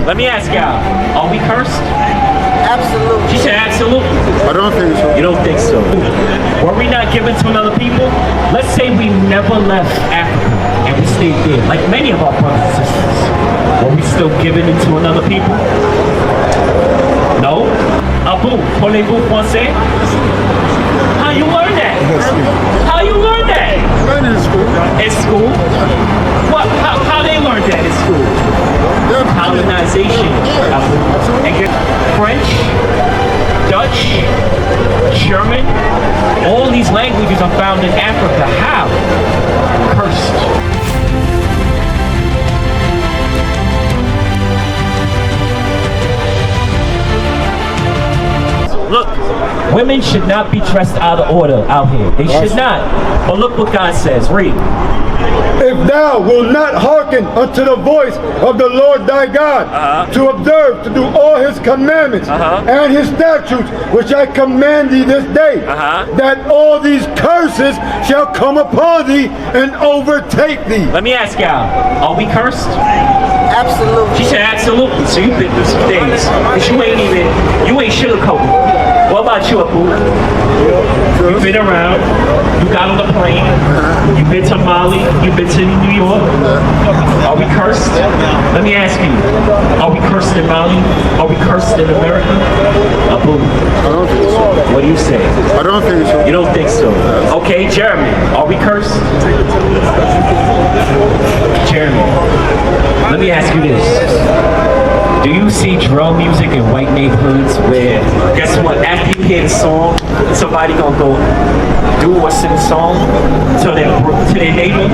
Let me ask y'all, are we cursed? Absolutely. She said absolutely. I don't think so. You don't think so? Were we not given to another people? Let's say we never left Africa and we stayed there, like many of our brothers and sisters. Were we still given into another people? No? Abu, parlez-vous français? How you learn that? How you learn that? In school. In school? What? How they learn that in school? Colonization. And get French, Dutch, German, all these languages are found in Africa. How? Cursed. Look, women should not be dressed out of order out here. They should not. But look what God says. Read. If thou wilt not hearken unto the voice of the Lord thy God, to observe, to do all his commandments and his statutes, which I command thee this day, that all these curses shall come upon thee and overtake thee. Let me ask y'all, are we cursed? Absolutely. She said absolutely. So you've been through some things. But you ain't sugarcoating. What about you, Abu? You've been around. You got on the plane. You've been to Mali. You've been to New York. Are we cursed? Let me ask you. Are we cursed in Mali? Are we cursed in America? Abu. I don't think so. What do you say? I don't think so. You don't think so? Okay, Jeremy. Are we cursed? Jeremy. Let me ask you this. Do you see drill music in white neighborhoods where, guess what, after you hear the song, somebody gonna go do what's in the song to their neighbor?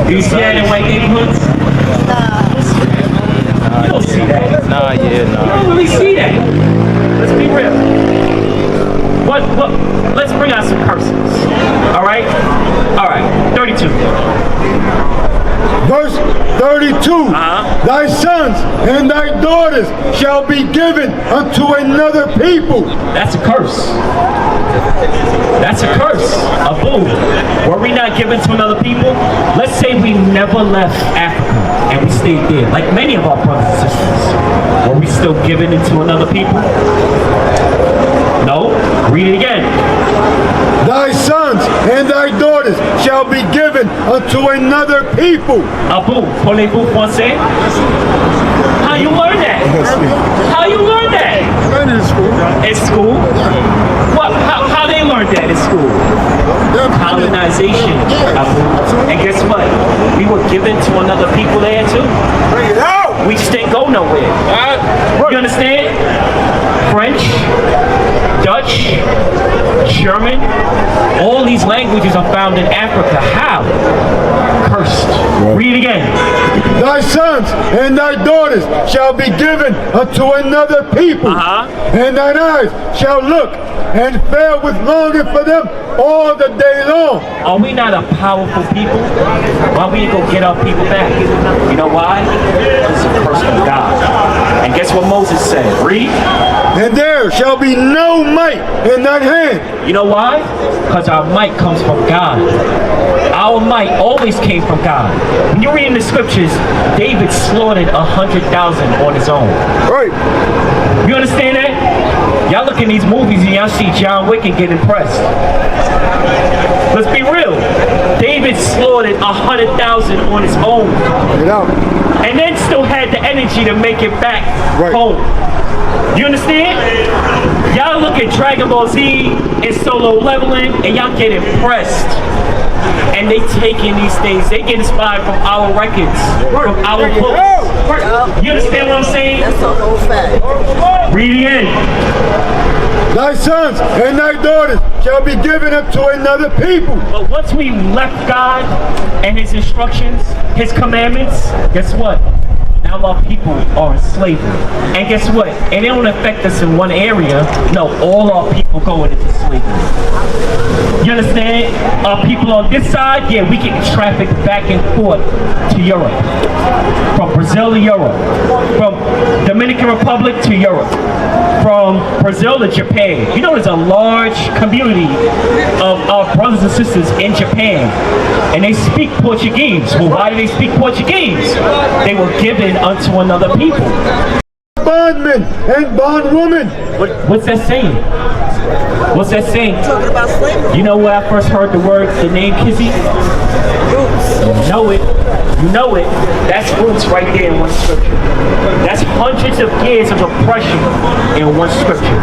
Do you see that in white neighborhoods? You don't see that. Nah. You don't really see that. Let's be real. Let's bring out some curses. Alright? Alright, 32. Verse 32, thy sons and thy daughters shall be given unto another people. That's a curse. That's a curse. Abu, were we not given to another people? Let's say we never left Africa and we stayed there, like many of our brothers and sisters. Were we still given into another people? No? Read it again. Thy sons and thy daughters shall be given unto another people. Abu, parlez-vous français? How you learn that? How you learn that? In school. In school? What? How they learned that in school? Colonization. Abu. And guess what? We were given to another people there too. We just didn't go nowhere. You understand? French, Dutch, German, all these languages are found in Africa. How? Cursed. Read it again. Thy sons and thy daughters shall be given unto another people, and thine eyes shall look and fare with longing for them all the day long. Are we not a powerful people? Why we go get our people back? You know why? It's a curse from God. And guess what Moses said? Read. And there shall be no might in thine hand. You know why? Because our might comes from God. Our might always came from God. When you read in the scriptures, David slaughtered 100,000 on his own. Right. You understand that? Y'all look in these movies and y'all see John Wick and get impressed. Let's be real. David slaughtered 100,000 on his own. Get out. And then still had the energy to make it back home. You understand? Y'all look at Dragon Ball Z and Solo Leveling and y'all get impressed. And they taking these things, they get inspired from our records, from our books. You understand what I'm saying? That's a whole fact. Read it again. Thy sons and thy daughters shall be given unto another people. But once we left God and his instructions, his commandments, guess what? Now our people are in slavery. And guess what? It don't affect us in one area. No, all our people going into slavery. You understand? Our people on this side, yeah, we get trafficked back and forth to Europe. From Brazil to Europe. From Dominican Republic to Europe, from Brazil to Japan. You know there's a large community of brothers and sisters in Japan, and they speak Portuguese. Well, why do they speak Portuguese? They were given unto another people. Bondmen and bondwomen. What's that saying? What's that saying? Talking about slavery. You know where I first heard the name Kizzy? Roots. You know it. You know it. That's roots right there in one scripture. That's hundreds of years of oppression in one scripture.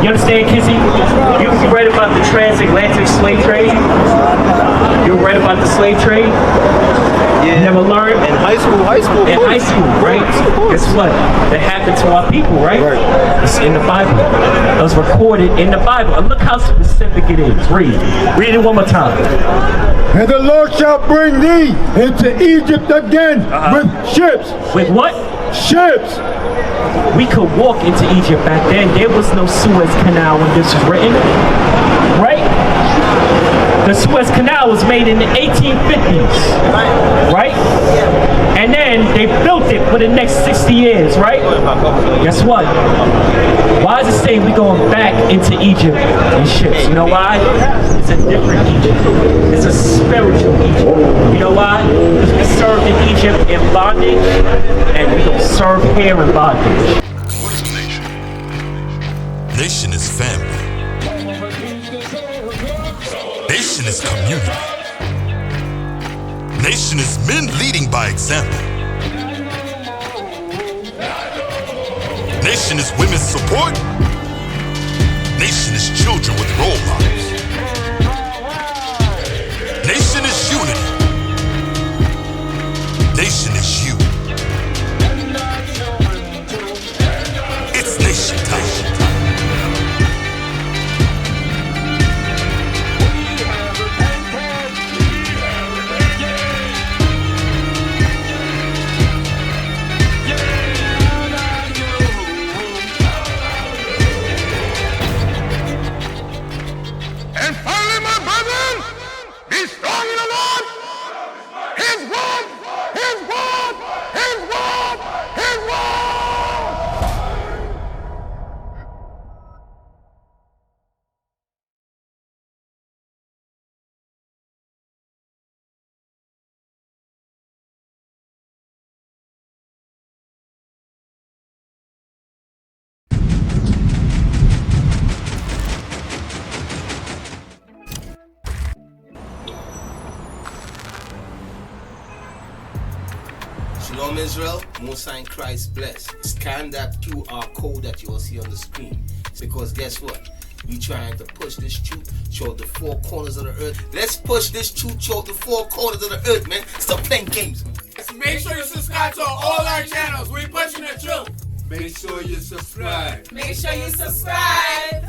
You understand, Kizzy? You read about the transatlantic slave trade? You read about the slave trade? Yeah. You never learned? In high school. In high school, right? Guess what? That happened to our people, right? It's in the Bible. It was recorded in the Bible. And look how specific it is. Read. Read it one more time. And the Lord shall bring thee into Egypt again with ships. With what? Ships. We could walk into Egypt back then. There was no Suez Canal when this was written. Right? The Suez Canal was made in the 1850s. Right? And then they built it for the next 60 years, right? Guess what? Why does it say we going back into Egypt in ships? You know why? It's a different Egypt. It's a spiritual Egypt. You know why? Because we served in Egypt in bondage, and we don't serve here in bondage. What is a nation? Nation is family. Nation is community. Nation is men leading by example. Nation is women's support. Nation is children with role models. Nation is unity. Nation is you. It's nation time. And finally, my brethren, be strong in the Lord. His word, His word, His word, His word. Shalom Israel, Most High in Christ bless. Scan that QR code that you will see on the screen. Because guess what? We trying to push this truth throughout the four corners of the earth. Let's push this truth throughout the four corners of the earth, man. Stop playing games, man. Make sure you subscribe to all our channels. We pushing the truth. Make sure you subscribe. Make sure you subscribe.